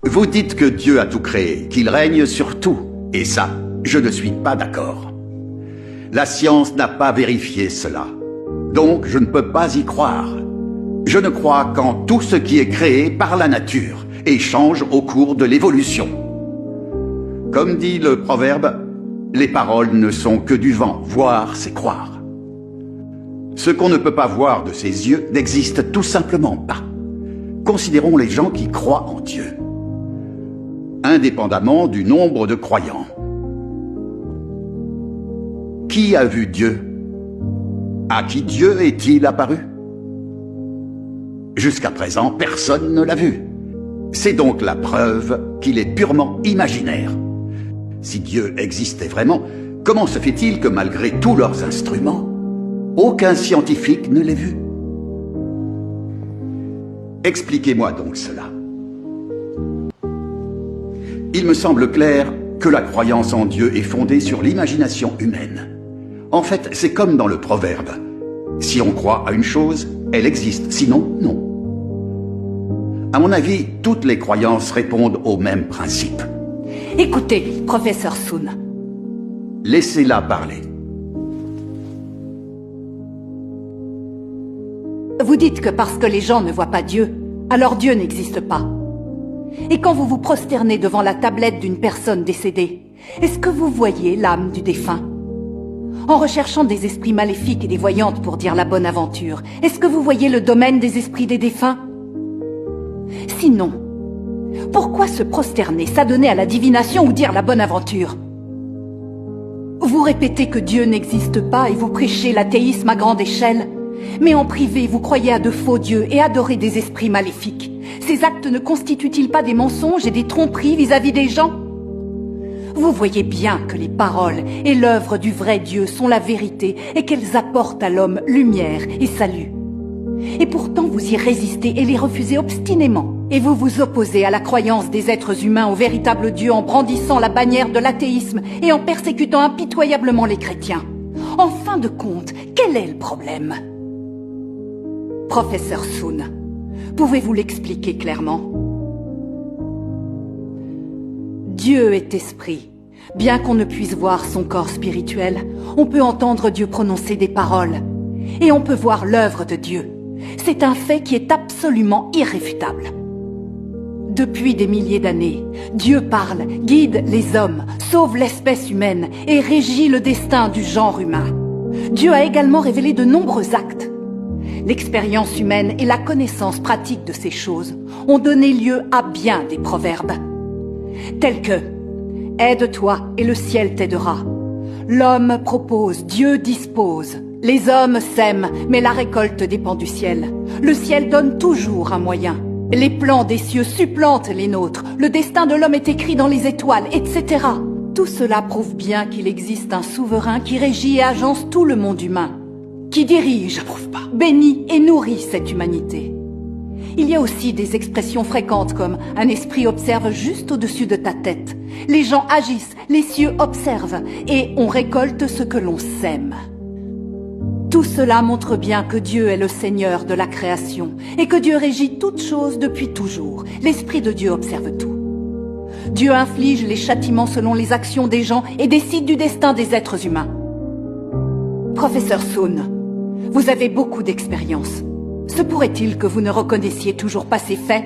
Vous dites que Dieu a tout créé, qu'il règne sur tout. Et ça, je ne suis pas d'accord. La science n'a pas vérifié cela. Donc, je ne peux pas y croire. Je ne crois qu'en tout ce qui est créé par la nature et change au cours de l'évolution. Comme dit le proverbe, les paroles ne sont que du vent, voir c'est croire. Ce qu'on ne peut pas voir de ses yeux n'existe tout simplement pas. Considérons les gens qui croient en Dieu, indépendamment du nombre de croyants. Qui a vu Dieu? À qui Dieu est-il apparu? Jusqu'à présent, personne ne l'a vu. C'est donc la preuve qu'il est purement imaginaire. Si Dieu existait vraiment, comment se fait-il que malgré tous leurs instruments, aucun scientifique ne l'ait vu? Expliquez-moi donc cela. Il me semble clair que la croyance en Dieu est fondée sur l'imagination humaine. En fait, c'est comme dans le proverbe. Si on croit à une chose, elle existe, sinon, non. À mon avis, toutes les croyances répondent au même principe. Écoutez, professeur Sun. Laissez-la parler. Vous dites que parce que les gens ne voient pas Dieu, alors Dieu n'existe pas. Et quand vous vous prosternez devant la tablette d'une personne décédée, est-ce que vous voyez l'âme du défunt? En recherchant des esprits maléfiques et des voyantes pour dire la bonne aventure, est-ce que vous voyez le domaine des esprits des défunts? Sinon, pourquoi se prosterner, s'adonner à la divination ou dire la bonne aventure? Vous répétez que Dieu n'existe pas et vous prêchez l'athéisme à grande échelle. Mais en privé, vous croyez à de faux dieux et adorez des esprits maléfiques. Ces actes ne constituent-ils pas des mensonges et des tromperies vis-à-vis des gens? Vous voyez bien que les paroles et l'œuvre du vrai Dieu sont la vérité et qu'elles apportent à l'homme lumière et salut. Et pourtant vous y résistez et les refusez obstinément. Et vous vous opposez à la croyance des êtres humains au véritable Dieu en brandissant la bannière de l'athéisme et en persécutant impitoyablement les chrétiens. En fin de compte, quel est le problème? Professeur Sun, pouvez-vous l'expliquer clairement? Dieu est esprit. Bien qu'on ne puisse voir son corps spirituel, on peut entendre Dieu prononcer des paroles. Et on peut voir l'œuvre de Dieu. C'est un fait qui est absolument irréfutable. Depuis des milliers d'années, Dieu parle, guide les hommes, sauve l'espèce humaine et régit le destin du genre humain. Dieu a également révélé de nombreux actes. L'expérience humaine et la connaissance pratique de ces choses ont donné lieu à bien des proverbes, tels que « Aide-toi et le ciel t'aidera »,« L'homme propose, Dieu dispose »,« Les hommes sèment, mais la récolte dépend du ciel »,« Le ciel donne toujours un moyen »,« Les plans des cieux supplantent les nôtres »,« Le destin de l'homme est écrit dans les étoiles », etc. Tout cela prouve bien qu'il existe un souverain qui régit et agence tout le monde humain, qui dirige, bénit et nourrit cette humanité. Il y a aussi des expressions fréquentes comme « un esprit observe juste au-dessus de ta tête »,« les gens agissent, les cieux observent » et « on récolte ce que l'on sème ». Tout cela montre bien que Dieu est le Seigneur de la création et que Dieu régit toutes choses depuis toujours. L'Esprit de Dieu observe tout. Dieu inflige les châtiments selon les actions des gens et décide du destin des êtres humains. Professeur Sun, vous avez beaucoup d'expérience. Se pourrait-il que vous ne reconnaissiez toujours pas ces faits?